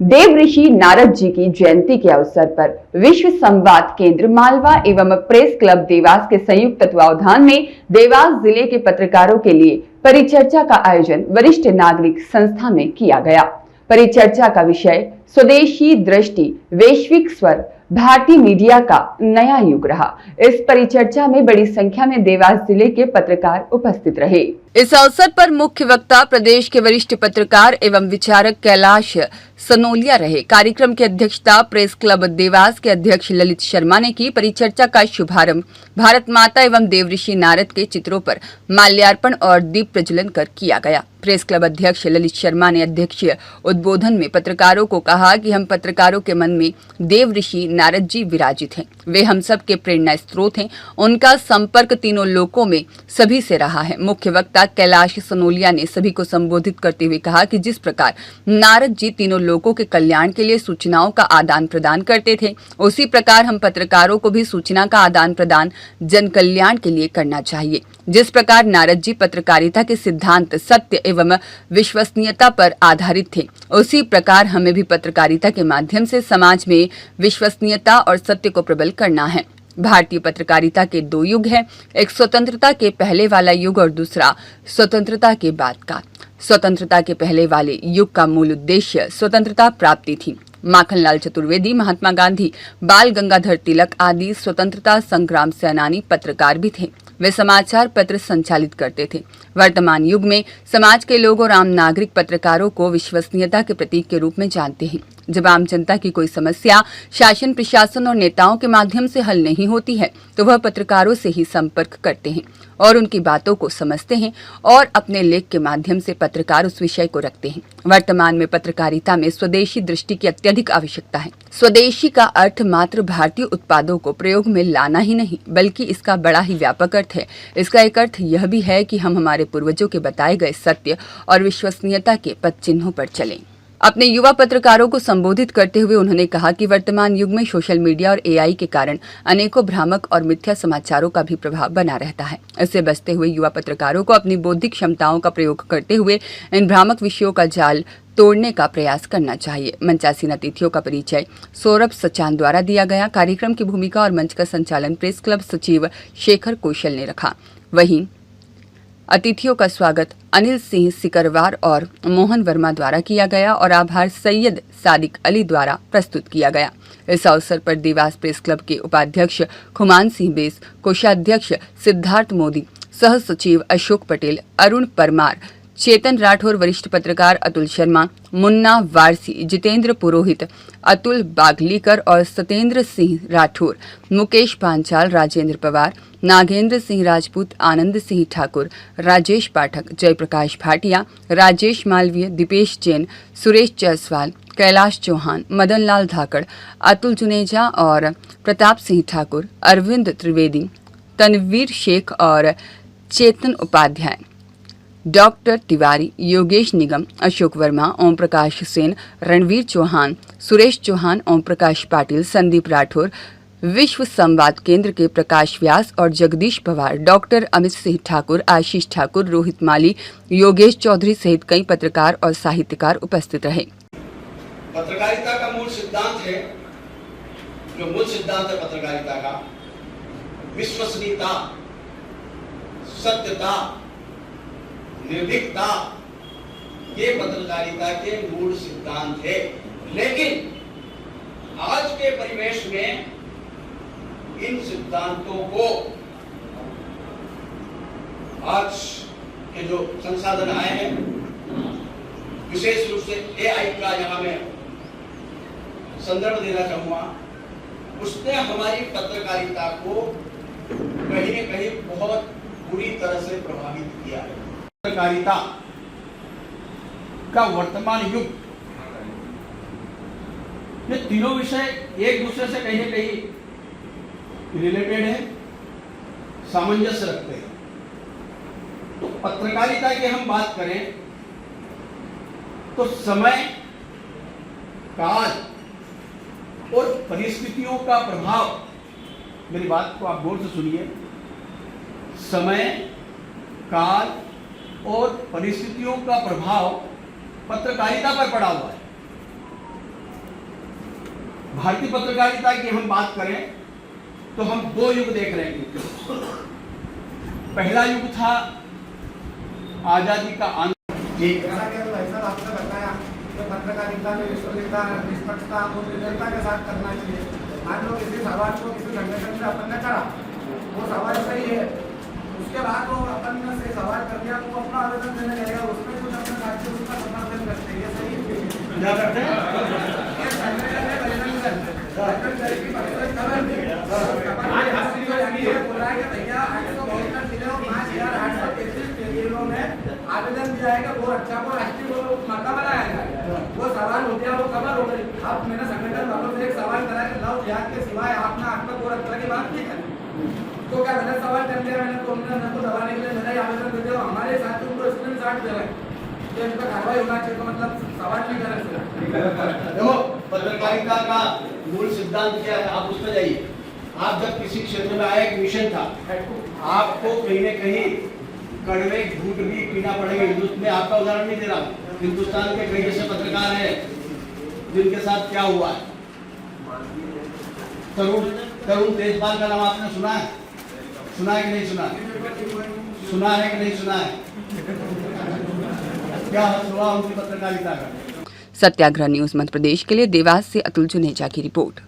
देव ऋषि नारद जी की जयंती के अवसर पर विश्व संवाद केंद्र मालवा एवं प्रेस क्लब देवास के संयुक्त तत्वावधान में देवास जिले के पत्रकारों के लिए परिचर्चा का आयोजन वरिष्ठ नागरिक संस्था में किया गया। परिचर्चा का विषय स्वदेशी दृष्टि, वैश्विक स्वर, भारतीय मीडिया का नया युग रहा। इस परिचर्चा में बड़ी संख्या में देवास जिले के पत्रकार उपस्थित रहे। इस अवसर पर मुख्य वक्ता प्रदेश के वरिष्ठ पत्रकार एवं विचारक कैलाश सनोलिया रहे। कार्यक्रम की अध्यक्षता प्रेस क्लब देवास के अध्यक्ष ललित शर्मा ने की। परिचर्चा का शुभारंभ भारत माता एवं देव ऋषि नारद के चित्रों पर माल्यार्पण और दीप प्रज्वलन कर किया गया। प्रेस क्लब अध्यक्ष ललित शर्मा ने अध्यक्षीय उद्बोधन में पत्रकारों को कहा कि हम पत्रकारों के मन में देव ऋषि नारद जी विराजित हैं। वे हम सब के प्रेरणा स्रोत हैं। उनका संपर्क तीनों लोकों में सभी से रहा है। मुख्य वक्ता कैलाश सनोलिया ने सभी को संबोधित करते हुए कहा कि जिस प्रकार नारद जी तीनों लोगों के कल्याण के लिए सूचनाओं का आदान प्रदान करते थे, उसी प्रकार हम पत्रकारों को भी सूचना का आदान प्रदान जन कल्याण के लिए करना चाहिए। जिस प्रकार नारद जी पत्रकारिता के सिद्धांत सत्य एवं विश्वसनीयता पर आधारित थे, उसी प्रकार हमें भी पत्रकारिता के माध्यम से समाज में विश्वसनीयता और सत्य को प्रबल करना है। भारतीय पत्रकारिता के दो युग हैं, एक स्वतंत्रता के पहले वाला युग और दूसरा स्वतंत्रता के बाद का। स्वतंत्रता के पहले वाले युग का मूल उद्देश्य स्वतंत्रता प्राप्ति थी। माखनलाल चतुर्वेदी, महात्मा गांधी, बाल गंगाधर तिलक आदि स्वतंत्रता संग्राम सेनानी पत्रकार भी थे। वे समाचार पत्र संचालित करते थे। वर्तमान युग में समाज के लोग और आम नागरिक पत्रकारों को विश्वसनीयता के प्रतीक के रूप में जानते हैं। जब आम जनता की कोई समस्या शासन, प्रशासन और नेताओं के माध्यम से हल नहीं होती है, तो वह पत्रकारों से ही संपर्क करते हैं और उनकी बातों को समझते हैं और अपने लेख के माध्यम से पत्रकार उस विषय को रखते हैं। वर्तमान में पत्रकारिता में स्वदेशी दृष्टि की अत्यधिक आवश्यकता है। स्वदेशी का अर्थ मात्र भारतीय उत्पादों को प्रयोग में लाना ही नहीं, बल्कि इसका बड़ा ही व्यापक अर्थ है। इसका एक अर्थ यह भी है कि हम हमारे पूर्वजों के बताए गए सत्य और विश्वसनीयता के पद चिन्हों पर चलें। अपने युवा पत्रकारों को संबोधित करते हुए उन्होंने कहा कि वर्तमान युग में सोशल मीडिया और एआई के कारण अनेकों भ्रामक और मिथ्या समाचारों का भी प्रभाव बना रहता है। इससे बचते हुए युवा पत्रकारों को अपनी बौद्धिक क्षमताओं का प्रयोग करते हुए इन भ्रामक विषयों का जाल तोड़ने का प्रयास करना चाहिए। मंचासीन अतिथियों का परिचय सौरभ सचान द्वारा दिया गया। कार्यक्रम की भूमिका और मंच का संचालन प्रेस क्लब सचिव शेखर कौशल ने रखा। वहीं अतिथियों का स्वागत अनिल सिंह सिकरवार और मोहन वर्मा द्वारा किया गया और आभार सैयद सादिक अली द्वारा प्रस्तुत किया गया। इस अवसर पर देवास प्रेस क्लब के उपाध्यक्ष खुमान सिंह बेस, कोषाध्यक्ष सिद्धार्थ मोदी, सह सचिव अशोक पटेल, अरुण परमार, चेतन राठौर, वरिष्ठ पत्रकार अतुल शर्मा, मुन्ना वारसी, जितेंद्र पुरोहित, अतुल बागलीकर और सतेंद्र सिंह राठौर, मुकेश पांचाल, राजेंद्र पवार, नागेंद्र सिंह राजपूत, आनंद सिंह ठाकुर, राजेश पाठक, जयप्रकाश भाटिया, राजेश मालवीय, दीपेश जैन, सुरेश जायसवाल, कैलाश चौहान, मदन लाल धाकड़, अतुल जुनेजा और प्रताप सिंह ठाकुर, अरविंद त्रिवेदी, तनवीर शेख और चेतन उपाध्याय, डॉक्टर तिवारी, योगेश निगम, अशोक वर्मा, ओम प्रकाश सेन, रणवीर चौहान, सुरेश चौहान, ओम प्रकाश पाटिल, संदीप राठौर, विश्व संवाद केंद्र के प्रकाश व्यास और जगदीश पवार, डॉक्टर अमित सिंह ठाकुर, आशीष ठाकुर, रोहित माली, योगेश चौधरी सहित कई पत्रकार और साहित्यकार उपस्थित रहे। पत्रकारिता का मूल सिद्धांत है, जो मूल सिद्धांत है पत्रकारिता का, विश्वसनीयता, सत्यता, निर्भीकता, ये पत्रकारिता के मूल सिद्धांत है। लेकिन आज के परिवेश में इन सिद्धांतों को, आज के जो संसाधन आए हैं, विशेष रूप से एआई का यहां मैं संदर्भ देना चाहूंगा, उसने हमारी पत्रकारिता को कहीं न कहीं बहुत बुरी तरह से प्रभावित किया है। पत्रकारिता का वर्तमान युग, ये तीनों विषय एक दूसरे से कहीं न कहीं रिलेटेड है, सामंजस्य रखते हैं। तो पत्रकारिता की हम बात करें तो समय, काल और परिस्थितियों का प्रभाव, मेरी बात को आप गौर से सुनिए, समय, काल और परिस्थितियों का प्रभाव पत्रकारिता पर पड़ा हुआ है। भारतीय पत्रकारिता की हम बात करें तो हम दो युग देख रहे हैं। पहला युग था आजादी का आंदोलन। जैसा कि भाई साहब आपने बताया कि पत्रकारिता में विश्वसनीयता, निष्पक्षता और निर्भरता के साथ करना चाहिए। मान लो किसी सवाल को किसी संगठन से अपन ने करा, वो सवाल सही है, उसके बाद वो अपन ने से सवाल कर दिया, वो अपना आवेदन देने जाएगा, उसमें कुछ अपने साथी उसका समर्थन करते हैं, ये सही है क्या करते हैं? ये संगठन है बजरंग दल, बजरंग दल की मकसद खबर थी। आज हासिल को जानी है, बोला है कि भैया 872 जिले और 5833 केंद्रों में आवेदन दिया है कि वो रक्षा को राष्ट्रीय वो माता बनाया जाए। वो सवाल हो गया, वो खबर हो गई। अब मैंने संगठन वालों से एक सवाल करा कि लव जिहाद के सिवाय आपने आज तक वो रक्षा की बात नहीं करी, तो क्या गलत सवाल कर दिया मैंने? तो उन्होंने मेरे को दबाने के लिए मेरा ही आवेदन दे दिया। हमारे साथी उनको स्क्रीनशॉट दे रहे हैं कि इन पर कार्रवाई होना चाहिए, तो मतलब सवाल नहीं कर रहे। देखो, पत्रकारिता का मूल सिद्धांत क्या है, आप उस पर जाइए। आप जब किसी क्षेत्र में आए, एक मिशन था, आपको कहीं न कहीं कड़वे घूंट भी पीना पड़ेगा। हिंदुस्तान में आपका उदाहरण नहीं दे रहा, हिंदुस्तान के कई ऐसे पत्रकार हैं जिनके साथ क्या हुआ है। तरुण तेजपाल का नाम आपने सुना है? सुना है कि नहीं सुना? सुना है कि नहीं सुना है? क्या हुआ उनकी पत्रकारिता का? सत्याग्रह न्यूज मध्य प्रदेश के लिए देवास से अतुल जुनेजा की रिपोर्ट।